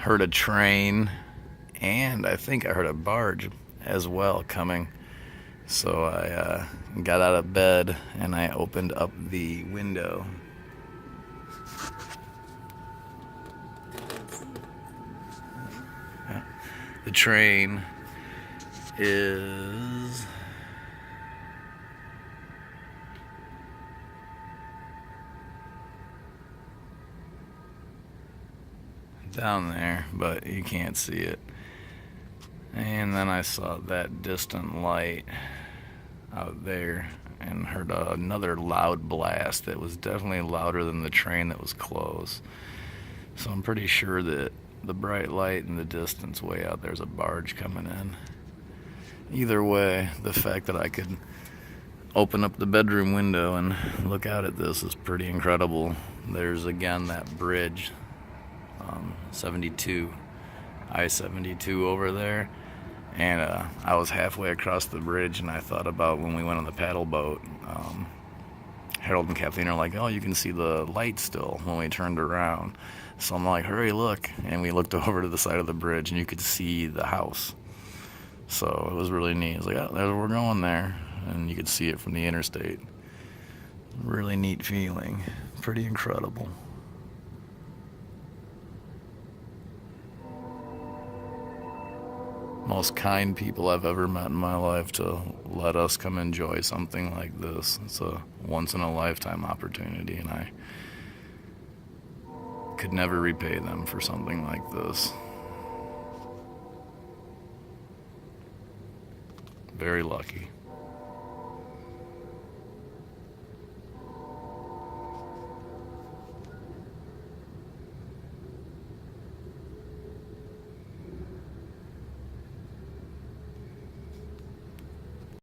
heard a train, and I think I heard a barge as well coming. So I got out of bed and I opened up the window. The train is down there, but you can't see it. And then I saw that distant light out there and heard another loud blast that was definitely louder than the train that was close. So I'm pretty sure that the bright light in the distance way out there's a barge coming in. Either way, the fact that I could open up the bedroom window and look out at this is pretty incredible. There's again that bridge, 72, I-72 over there. And I was halfway across the bridge, and I thought about when we went on the paddle boat. Harold and Kathleen are like, oh, you can see the light still when we turned around. So I'm like, hurry, look. And we looked over to the side of the bridge, and you could see the house. So it was really neat. I was like, oh, we're going there. And you could see it from the interstate. Really neat feeling. Pretty incredible. Most kind people I've ever met in my life to let us come enjoy something like this. It's a once-in-a-lifetime opportunity, and I could never repay them for something like this. Very lucky.